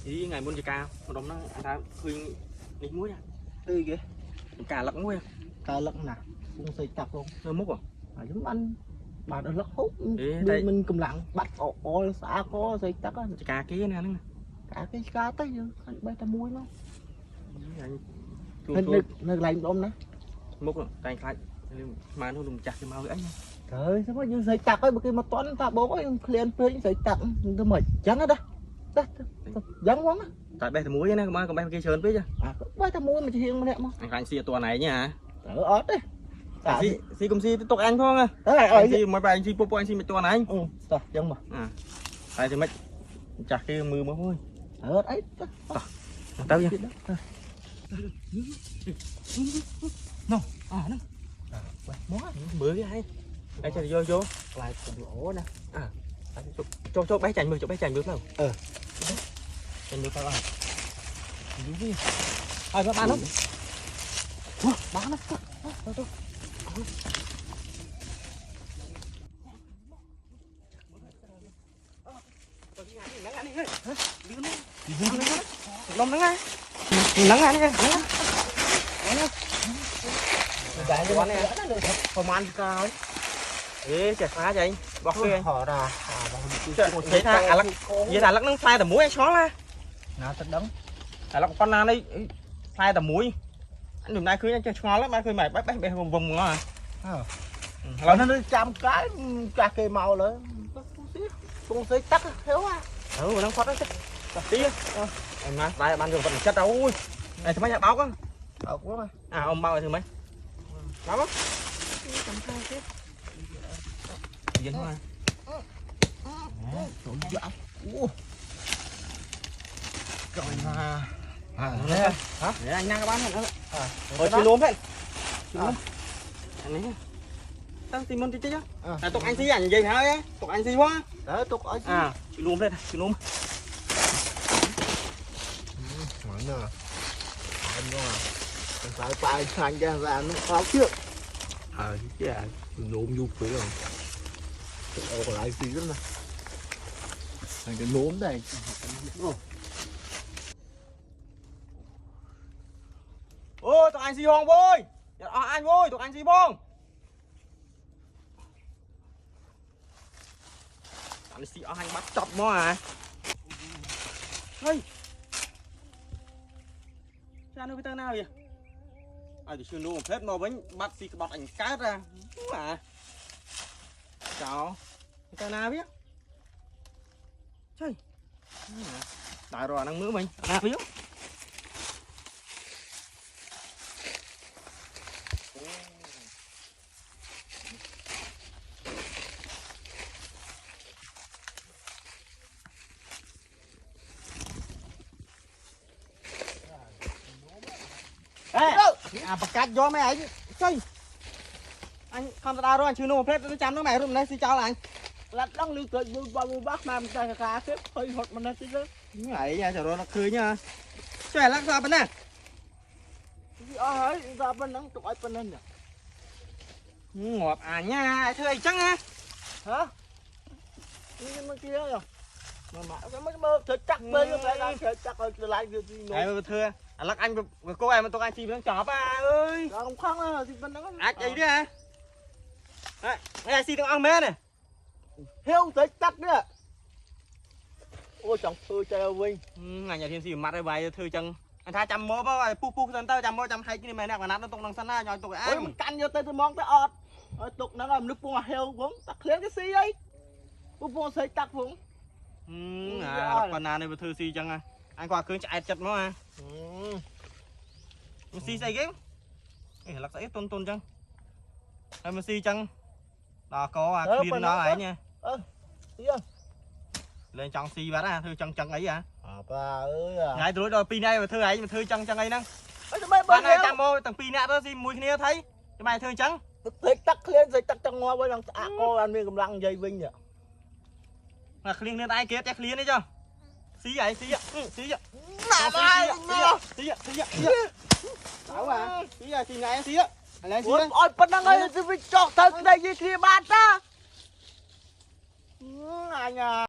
Ý ngày muốn chơi ca một đống nó anh ta khơi nít muối à Đi kìa. cả lắc muối Cả lắc nè. Cũng xây chặt luôn. hơi múc à Giống anh. Bà đã lắc hút. đây Mình cầm lặng bắt ổ xã có xây chặt á. chơi ca kia nè nó Cả cái cá tới giờ. Anh bay ta muối nó. chua Nó lạnh ôm nè. múc rồi tay khai mà nó đùng chặt cái màu ấy Trời ơi, sao mà như xây chặt ấy, bởi mà toán ta bố ấy, liền phê xây chặt, tôi mệt trắng hết đó. Trắng quá. tại bây giờ muối này còn bây kia sờn biết chưa À, bây giờ muối mà chỉ hiên mà đẹp mà. anh xì tua này nha Trời ớt đấy. xì cùng xì tiếp tục anh không à Đấy, xì mấy bài anh xì popo anh xì mấy tua này ừ, rồi, trắng mà. à tại thì mấy chặt cái mưa mà thôi Ớt ấy. tao chưa nó nó Mó. bữa cái hay đây cho vô Lại còn lỗ nè. à cho bé chành được đâu chành được tao à các bạn không Bán nó. lông nắng á nắng á nha Đại cho bạn nè không ăn coi ê chả phá vậy bọc kia họ ra. thế tha lắc vậy là lắc nó phai tầm muối anh xóa la Nào thật đắng. lắc con nào đây phai tầm muối anh đừng nay khơi anh chơi ngon lắm mai khơi mày bắt vùng vùng ngon à Nó trăm cái cà kê màu nữa. Cũng xây tắc thiếu à. nó phát đó chứ tí em mà tại ban đường vận chất đâu ui này thì mấy nhà báo con Quá mà. à ông bao thử mấy báo á dính mà Trời mà. hả để anh nhang các bạn nữa rồi chưa luôn đấy anh ấy tao tìm môn tí chứ tục anh xí ảnh gì hả tục anh xí quá Đấy, tục ở à chị luôn đây chị luôn món nè. Anh đó à. Anh phải bài thành ra nó khó trước. Chứ à, nôm vô quỷ rồi. Ô còn lại gì đó nè. Thành cái nôm này. ôi tục anh xí hông vui anh vui tục anh xí bông anh xí ở anh bắt chọc mà à hey ra nơi cái nào vậy thì chưa luôn hết mà vẫn bắt xí bọt ảnh cát ra mà chào cái nào biết chơi đại rồi năng mưa mình nào biết bạc cát gió mấy anh chơi anh không ra đâu anh chưa nô phết nó chăm nó mày rồi này xin chào là anh Là đang lưu tự như bao nhiêu bác mà ta khá xếp hơi hột mà nó chứ đó. như vậy nha chờ rồi nó cười nha chơi lắc ra bên này Ấy ra bên nắng tụi bên lên nhỉ. ngọt à nha thưa anh trắng á Hả? Nhưng mà kia rồi. Mà cái mấy mơ thật chắc bên nó phải đang chắc rồi lại gì này thưa lắc anh với cô em tụi anh chi đang chọp à ơi không không á thì bên đó à gì đấy à đây xi đang ăn mê này hiếu tới chắc nữa. Ôi chồng thưa chơi Vinh. ngày nhà thiên sĩ mặt đây bài thư chân anh tha chăm mô bao pu pu dân tao chăm mô chăm hay cái này mày nè mà nát nó tung đằng sân á nhoi tụi Ôi anh mình canh vô tới tôi mong tới ọt. Ôi tục nó làm nước bùa heo cũng tắt lên cái xi ấy. Bùa xây tắt cũng. con nào này thư xi chân à anh qua cứ chạy chặt nó à xi xây game lắc sẽ tôn tôn chân hay mà xi chân đó có clean đó ấy nha lên trong xi bát à thư chân chân ấy à bà ơi à ngày tối rồi pin này mà thư ấy mà thư chân chân ấy nè bạn này chăm mô tầng pin nè đó xi mùi kia thấy cái mày thư chân xây tắt lên xây tắt chân ngoa với thằng cô anh miên cầm lăng dây Vinh nhỉ. là clean lên tay kia chắc clean đấy chưa xí vậy xí ạ xí ạ xí ạ xí này xí ạ ôi bên đang ơi tôi cho thật đây gì kia bát á. Anh à